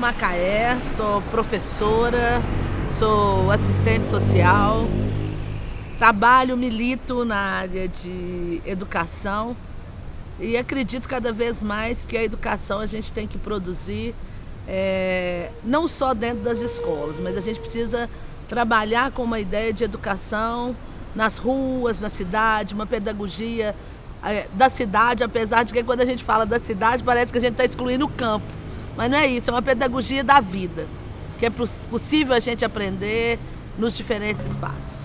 Macaé, sou professora, sou assistente social, milito na área de educação e acredito cada vez mais que a educação a gente tem que produzir não só dentro das escolas, mas a gente precisa trabalhar com uma ideia de educação nas ruas, na cidade, uma pedagogia da cidade, apesar de que quando a gente fala da cidade parece que a gente está excluindo o campo. Mas não é isso, é uma pedagogia da vida, que é possível a gente aprender nos diferentes espaços.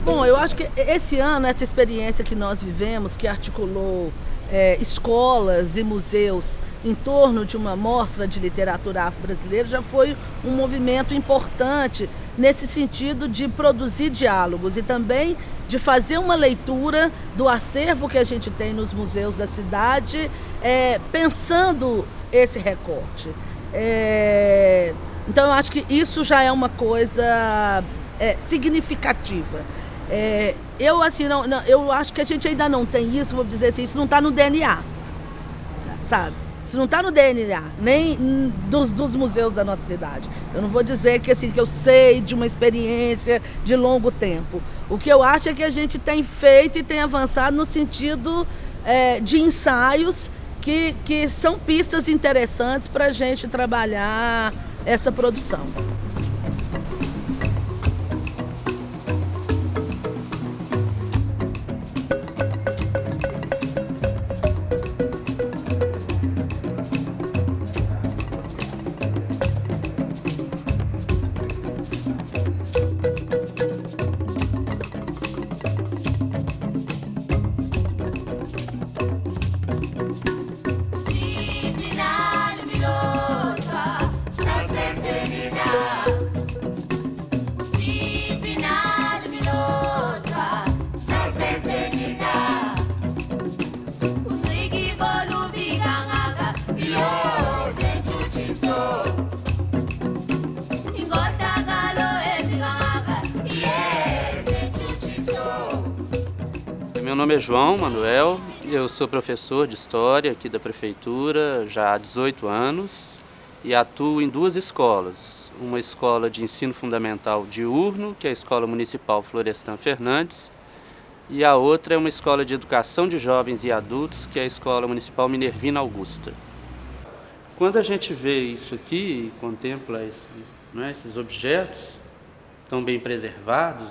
Bom, eu acho que esse ano, essa experiência que nós vivemos, que articulou escolas e museus em torno de uma mostra de literatura afro-brasileira, já foi um movimento importante nesse sentido de produzir diálogos e também de fazer uma leitura do acervo que a gente tem nos museus da cidade, pensando esse recorte. Então eu acho que isso já é uma coisa significativa. Eu acho que a gente ainda não tem isso, vou dizer assim, isso não está no DNA, sabe? Isso não está no DNA, nem dos museus da nossa cidade. Eu não vou dizer que eu sei de uma experiência de longo tempo. O que eu acho é que a gente tem feito e tem avançado no sentido de ensaios que são pistas interessantes para a gente trabalhar essa produção. Meu nome é João Manuel, eu sou professor de História aqui da Prefeitura já há 18 anos e atuo em duas escolas. Uma escola de ensino fundamental diurno, que é a Escola Municipal Florestan Fernandes, e a outra é uma escola de educação de jovens e adultos, que é a Escola Municipal Minervina Augusta. Quando a gente vê isso aqui e contempla esses objetos tão bem preservados,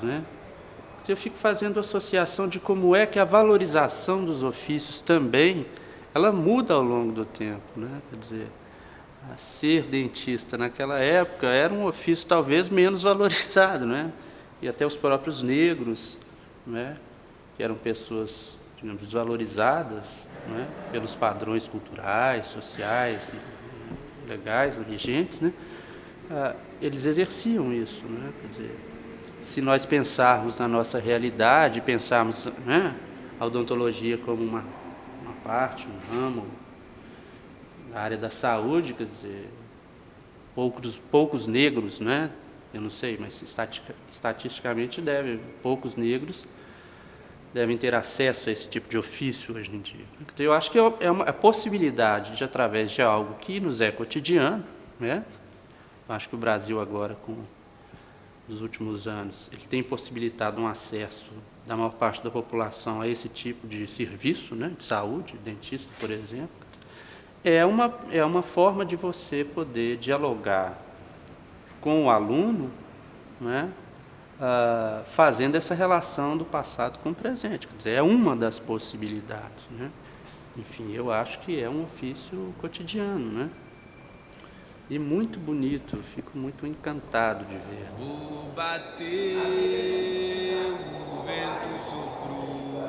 eu fico fazendo associação de como é que a valorização dos ofícios também, ela muda ao longo do tempo, Quer dizer, ser dentista naquela época era um ofício talvez menos valorizado, E até os próprios negros, que eram pessoas, digamos, desvalorizadas, pelos padrões culturais, sociais, legais, vigentes, eles exerciam isso, Quer dizer, se nós pensarmos na nossa realidade, pensarmos a odontologia como uma parte, um ramo da área da saúde, quer dizer, poucos negros, eu não sei, mas estatisticamente poucos negros devem ter acesso a esse tipo de ofício hoje em dia. Então, eu acho que é uma possibilidade de, através de algo que nos é cotidiano, Eu acho que o Brasil agora, nos últimos anos, ele tem possibilitado um acesso da maior parte da população a esse tipo de serviço, de saúde, dentista, por exemplo. É uma forma de você poder dialogar com o aluno, fazendo essa relação do passado com o presente. Quer dizer, é uma das possibilidades, Enfim, eu acho que é um ofício cotidiano, E muito bonito, eu fico muito encantado de ver. O bateu, o vento soprou,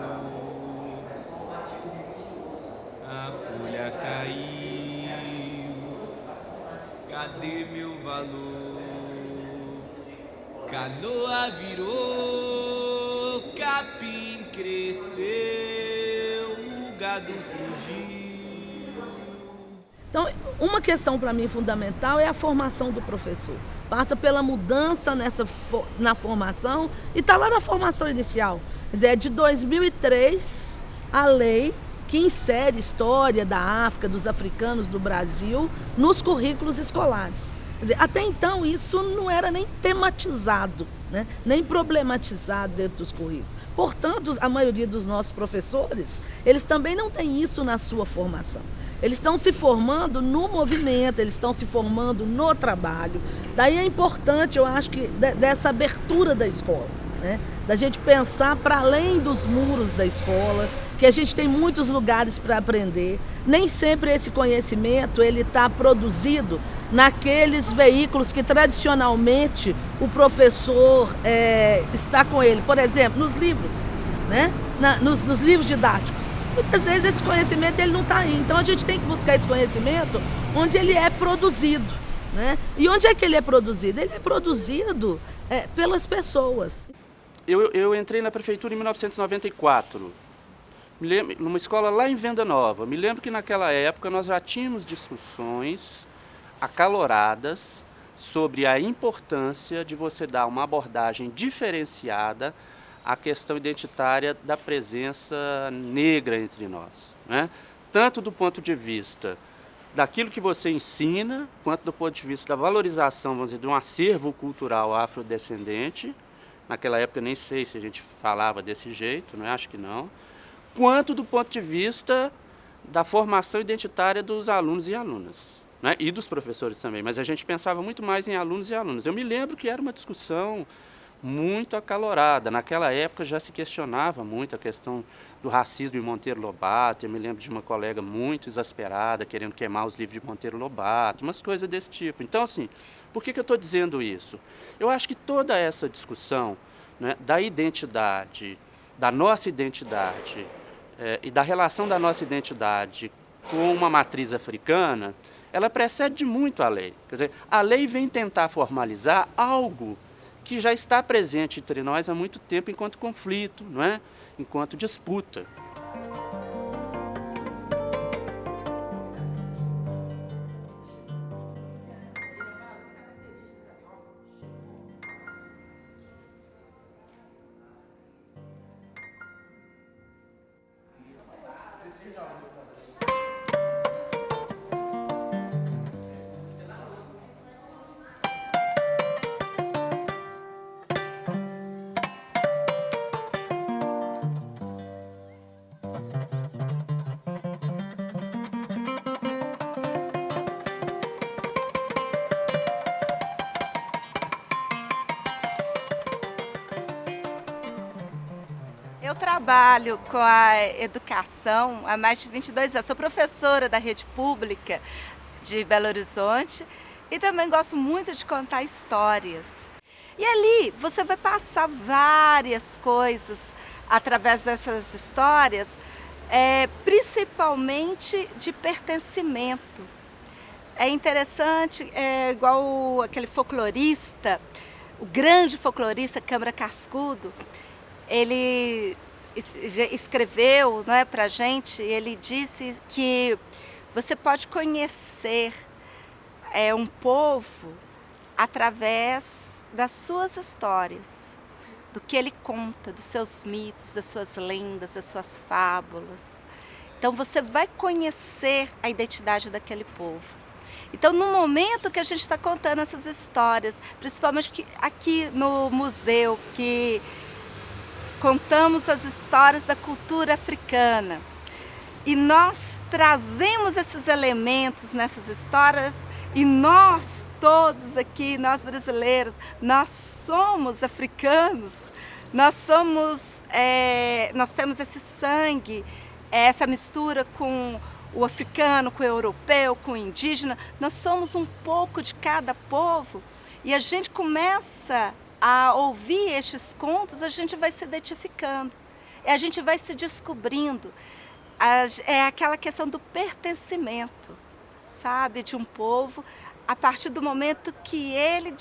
a folha caiu. cadê meu valor? Canoa virou, capim cresceu, o gado fugiu. Então, uma questão para mim fundamental é a formação do professor. Passa pela mudança na formação e está lá na formação inicial. Quer dizer, é de 2003 a lei que insere história da África, dos africanos do Brasil, nos currículos escolares. Quer dizer, até então isso não era nem tematizado, né? Nem problematizado dentro dos currículos. Portanto, a maioria dos nossos professores, eles também não têm isso na sua formação. Eles estão se formando no movimento, eles estão se formando no trabalho. Daí é importante, eu acho, que dessa abertura da escola, né? Da gente pensar para além dos muros da escola, que a gente tem muitos lugares para aprender. Nem sempre esse conhecimento ele está produzido naqueles veículos que tradicionalmente o professor está com ele. Por exemplo, nos livros, né? Nos livros didáticos. Muitas vezes esse conhecimento ele não está aí. Então a gente tem que buscar esse conhecimento onde ele é produzido, né? E onde é que ele é produzido? Ele é produzido pelas pessoas. Eu entrei na prefeitura em 1994, numa escola lá em Venda Nova. Me lembro que naquela época nós já tínhamos discussões acaloradas sobre a importância de você dar uma abordagem diferenciada à questão identitária da presença negra entre nós, né? Tanto do ponto de vista daquilo que você ensina, quanto do ponto de vista da valorização, vamos dizer, de um acervo cultural afrodescendente. Naquela época nem sei se a gente falava desse jeito, não é? Acho que não. Quanto do ponto de vista da formação identitária dos alunos e alunas, né? E dos professores também, mas a gente pensava muito mais em alunos e alunas. Eu me lembro que era uma discussão muito acalorada. Naquela época já se questionava muito a questão do racismo em Monteiro Lobato. Eu me lembro de uma colega muito exasperada, querendo queimar os livros de Monteiro Lobato, umas coisas desse tipo. Então, assim, por que eu estou dizendo isso? Eu acho que toda essa discussão, né, da identidade, da nossa identidade e da relação da nossa identidade com uma matriz africana, ela precede muito a lei. Quer dizer, a lei vem tentar formalizar algo que já está presente entre nós há muito tempo enquanto conflito, não é? Enquanto disputa. Eu trabalho com a educação há mais de 22 anos. Sou professora da rede pública de Belo Horizonte e também gosto muito de contar histórias. E ali você vai passar várias coisas através dessas histórias, principalmente de pertencimento. É interessante, igual aquele folclorista, o grande folclorista Câmara Cascudo, ele escreveu, não é, para a gente, ele disse que você pode conhecer um povo através das suas histórias, do que ele conta, dos seus mitos, das suas lendas, das suas fábulas. Então você vai conhecer a identidade daquele povo. Então, no momento que a gente está contando essas histórias, principalmente aqui no museu, que contamos as histórias da cultura africana, e nós trazemos esses elementos nessas histórias, e nós todos aqui, nós brasileiros, nós somos africanos, nós temos esse sangue, essa mistura com o africano, com o europeu, com o indígena. Nós somos um pouco de cada povo, e a gente começa a ouvir estes contos, a gente vai se identificando, a gente vai se descobrindo. É aquela questão do pertencimento. sabe, de um povo, a partir do momento que ele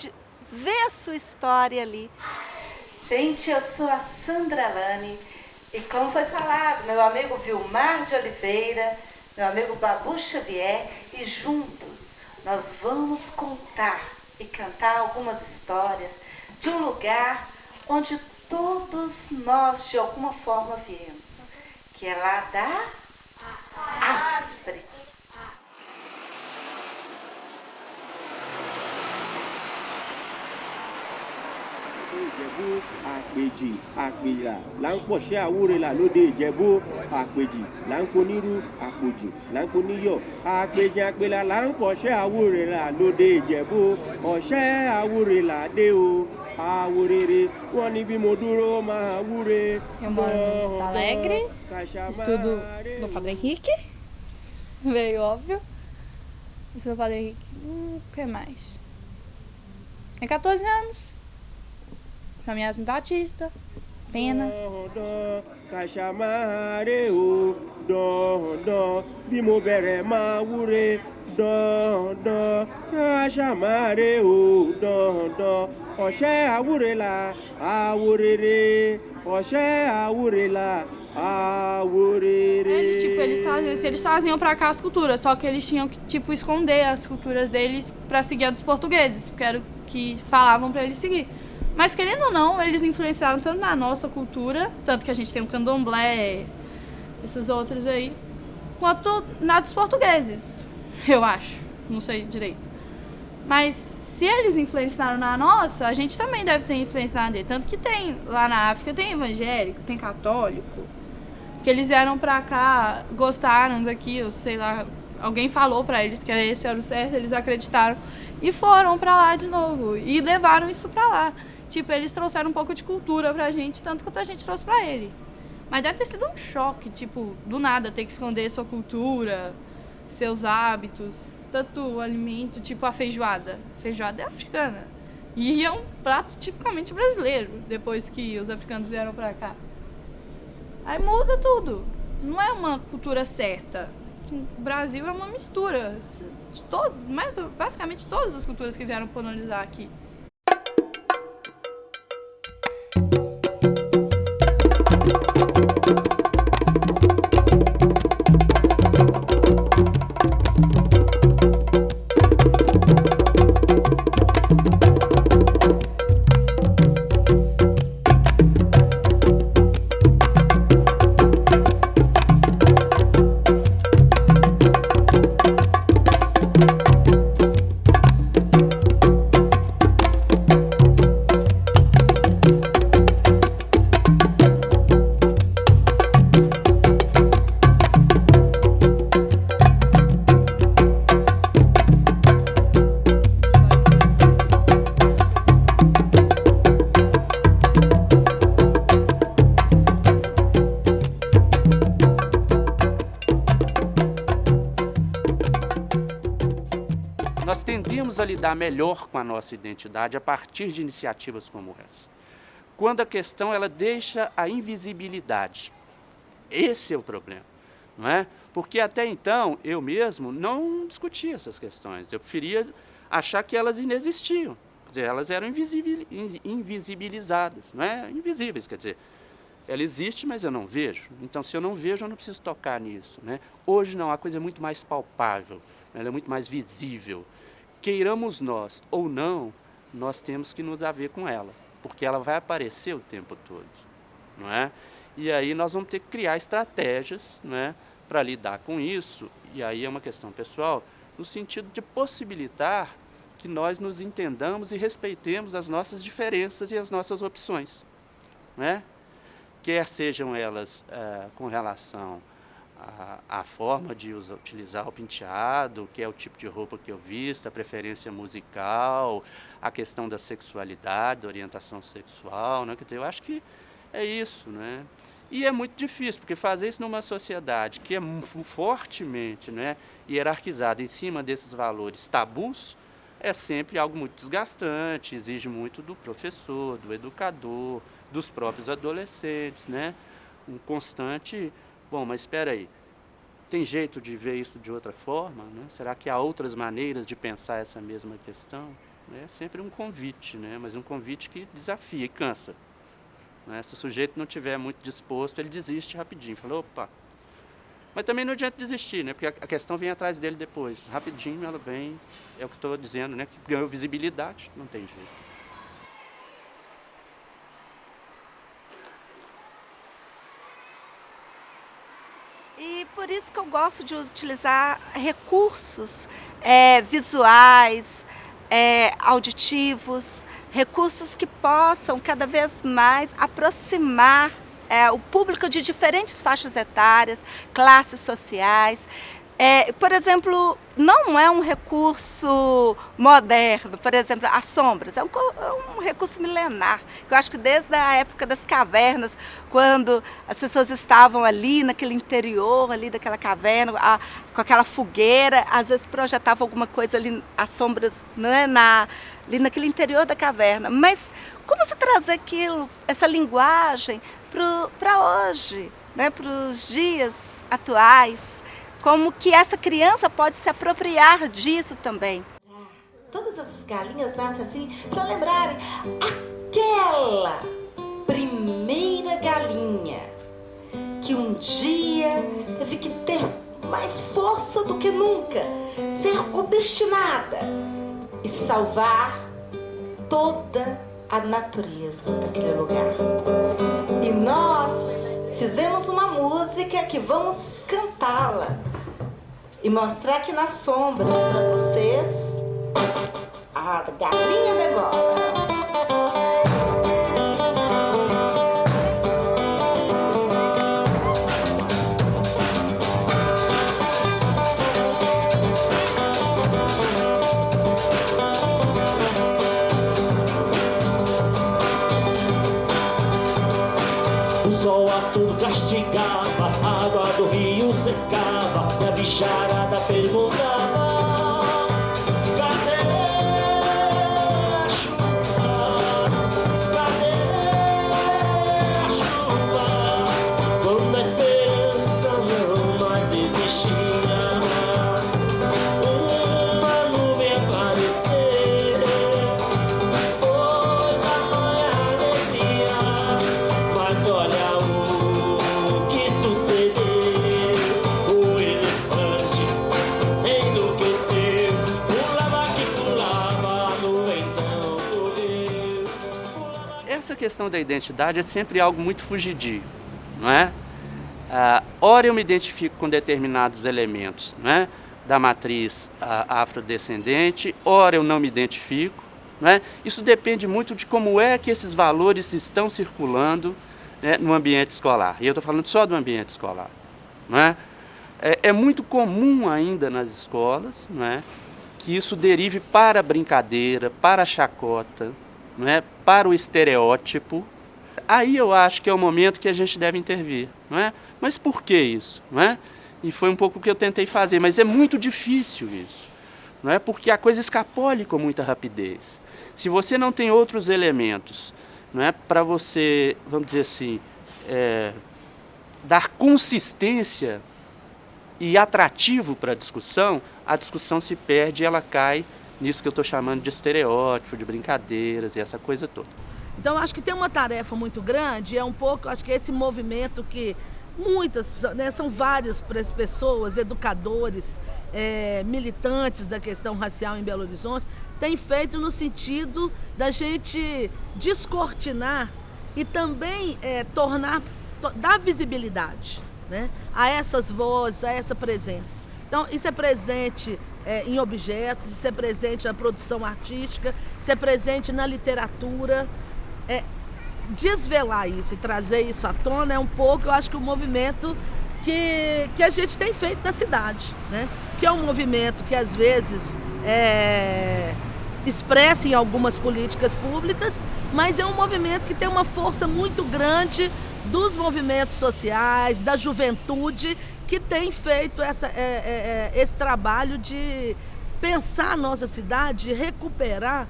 vê a sua história ali. Gente, eu sou a Sandra Lane e, como foi falado, meu amigo Vilmar de Oliveira, meu amigo Babu Xavier, e juntos nós vamos contar e cantar algumas histórias de um lugar onde todos nós de alguma forma viemos, que é lá da árvore. Ìjẹ̀bú àpèjì àpèyà là ń pọ̀ṣẹ́ àwúrelà lóde Ìjẹ̀bú àpèjì là ń ponírú àpòjì là ń poníyọ̀ àpèjì àpèlà là ń pọ̀ṣẹ́ àwúrelà lóde Ìjẹ̀bú ọ̀ṣẹ́ àwúrelà dé o àwòrere wọ́n ní bí mo dúró máa wúre. Eu moro no Vista Alegre, estudo no Padre Henrique, veio óbvio. Estudo no Padre Henrique, o que mais? Tem 14 anos. Chamo Yasmin Batista, Pena. Kàṣàmáre o dandan bí mo bẹ̀rẹ̀ máa wúre dandan kàṣàmáre o dandan ọ̀ṣẹ́ àwúrelà àwòrere ọ̀ṣẹ́ àwúrelà àwòrere. Eles traziam pra cá as culturas, só que eles tinham que, tipo, esconder as culturas deles pra seguir a dos portugueses, porque era o que falavam pra eles seguir. Mas, querendo ou não, eles influenciaram tanto na nossa cultura, tanto que a gente tem o candomblé, esses outros aí, quanto na dos portugueses, eu acho. Não sei direito. Mas, se eles influenciaram na nossa, a gente também deve ter influenciado na dele. Tanto que tem, lá na África, tem evangélico, tem católico, que eles vieram pra cá, gostaram daqui, ou sei lá, alguém falou pra eles que esse era o certo, eles acreditaram e foram pra lá de novo. E levaram isso pra lá. Tipo, eles trouxeram um pouco de cultura pra gente, tanto quanto a gente trouxe pra ele. Mas deve ter sido um choque, tipo, do nada ter que esconder sua cultura, seus hábitos, tanto o alimento, tipo a feijoada. Feijoada é africana. E é um prato tipicamente brasileiro, depois que os africanos vieram pra cá. Aí muda tudo. Não é uma cultura certa. O Brasil é uma mistura de basicamente todas as culturas que vieram colonizar aqui. Nós tendemos a lidar melhor com a nossa identidade a partir de iniciativas como essa. Quando a questão ela deixa a invisibilidade. Esse é o problema, não é? Porque até então eu mesmo não discutia essas questões. Eu preferia achar que elas inexistiam. Quer dizer, elas eram invisibilizadas, não é? Invisíveis, quer dizer, ela existe, mas eu não vejo. Então, se eu não vejo, eu não preciso tocar nisso, né? Hoje não, a coisa é muito mais palpável, ela é muito mais visível. Queiramos nós ou não, nós temos que nos haver com ela, porque ela vai aparecer o tempo todo, não é? E aí nós vamos ter que criar estratégias, né, para lidar com isso, e aí é uma questão pessoal, no sentido de possibilitar que nós nos entendamos e respeitemos as nossas diferenças e as nossas opções, né? Quer sejam elas com relação à forma de utilizar o penteado, que é o tipo de roupa que eu visto, a preferência musical, a questão da sexualidade, da orientação sexual, né? Quer dizer, eu acho que é isso, né? E é muito difícil, porque fazer isso numa sociedade que é fortemente, né, hierarquizada em cima desses valores tabus, é sempre algo muito desgastante, exige muito do professor, do educador, dos próprios adolescentes, né? Um constante, bom, mas espera aí, tem jeito de ver isso de outra forma, né? Será que há outras maneiras de pensar essa mesma questão? É sempre um convite, né? Mas um convite que desafia e cansa, né? Se o sujeito não estiver muito disposto, ele desiste rapidinho. Fala, opa. Mas também não adianta desistir, né? Porque a questão vem atrás dele depois. Rapidinho ela vem, é o que estou dizendo, né? Que ganhou visibilidade, não tem jeito. E por isso que eu gosto de utilizar recursos visuais, auditivos, recursos que possam cada vez mais aproximar o público de diferentes faixas etárias, classes sociais. Por exemplo, não é um recurso moderno, por exemplo, as sombras, é um recurso milenar. Eu acho que desde a época das cavernas, quando as pessoas estavam ali naquele interior ali daquela caverna, com aquela fogueira, às vezes projetavam alguma coisa ali, as sombras, né, ali naquele interior da caverna. Mas como você trazer aquilo, essa linguagem para hoje, né, para os dias atuais? Como que essa criança pode se apropriar disso também? Todas essas galinhas nascem assim para lembrarem aquela primeira galinha que um dia teve que ter mais força do que nunca, ser obstinada e salvar toda a natureza daquele lugar. E nós fizemos uma música que vamos cantá-la e mostrar aqui nas sombras para vocês a galinha Degola. O sol a tudo castigava, a água do rio secava, e a bicharada perguntava: cadê a chuva? Cadê a chuva? Quando a esperança não mais existia, uma nuvem aparecer, foi tamanha alegria. Mas olha o que sucedeu, o elefante enlouqueceu, pulava que pulava, no então correu. Essa questão da identidade é sempre algo muito fugidio, não é? Ora eu me identifico com determinados elementos, não é? Da matriz afrodescendente, ora eu não me identifico, não é? Isso depende muito de como é que esses valores estão circulando, né, no ambiente escolar. E eu estou falando só do ambiente escolar, não é? É muito comum ainda nas escolas, não é, que isso derive para a brincadeira, para a chacota, não é, para o estereótipo. Aí eu acho que é o momento que a gente deve intervir, não é? Mas por que isso, não é? E foi um pouco o que eu tentei fazer, mas é muito difícil isso, não é? Porque a coisa escapole com muita rapidez. Se você não tem outros elementos, não é, para você, vamos dizer assim, dar consistência e atrativo para a discussão se perde e ela cai nisso que eu estou chamando de estereótipo, de brincadeiras e essa coisa toda. Então, acho que tem uma tarefa muito grande, é um pouco, acho que esse movimento que muitas, né, são várias pessoas, educadores, militantes da questão racial em Belo Horizonte, têm feito no sentido da gente descortinar e também dar visibilidade, né, a essas vozes, a essa presença. Então, isso é presente em objetos, isso é presente na produção artística, isso é presente na literatura. Desvelar isso e trazer isso à tona é um pouco, eu acho que o movimento que a gente tem feito na cidade, né? Que é um movimento que às vezes expressa em algumas políticas públicas, mas é um movimento que tem uma força muito grande dos movimentos sociais, da juventude, que tem feito esse trabalho de pensar a nossa cidade, recuperar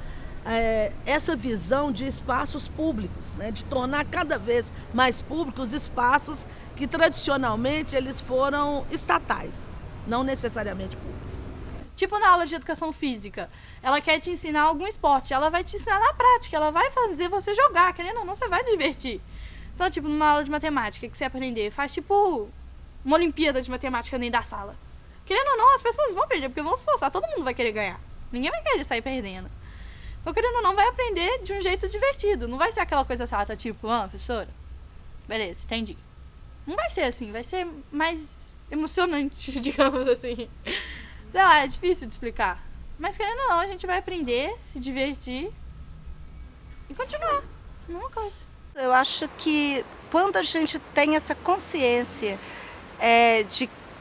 essa visão de espaços públicos, né? De tornar cada vez mais públicos espaços que tradicionalmente eles foram estatais, não necessariamente públicos. Tipo na aula de educação física, ela quer te ensinar algum esporte, ela vai te ensinar na prática, ela vai fazer você jogar, querendo ou não, você vai divertir. Então, tipo, numa aula de matemática que você aprender, faz tipo uma Olimpíada de matemática dentro da sala. Querendo ou não, as pessoas vão perder, porque vão se esforçar, todo mundo vai querer ganhar. Ninguém vai querer sair perdendo. Então, querendo ou não, vai aprender de um jeito divertido. Não vai ser aquela coisa chata, tipo, professora, beleza, entendi. Não vai ser assim, vai ser mais emocionante, digamos assim. Sei lá, é difícil de explicar. Mas querendo ou não, a gente vai aprender, se divertir e continuar. Mesma coisa. Eu acho que quando a gente tem essa consciência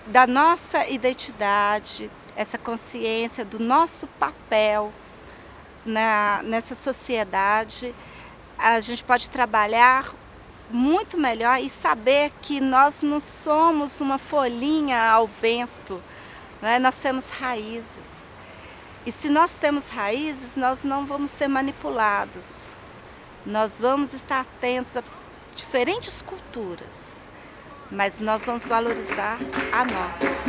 da nossa identidade, essa consciência do nosso papel nessa sociedade, a gente pode trabalhar muito melhor e saber que nós não somos uma folhinha ao vento, né? Nós temos raízes. E se nós temos raízes, nós não vamos ser manipulados. Nós vamos estar atentos a diferentes culturas, mas nós vamos valorizar a nós.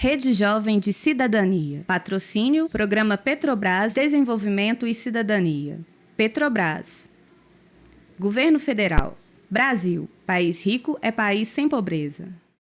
Rede Jovem de Cidadania. Patrocínio, Programa Petrobras, Desenvolvimento e Cidadania. Petrobras. Governo Federal. Brasil. País rico é país sem pobreza.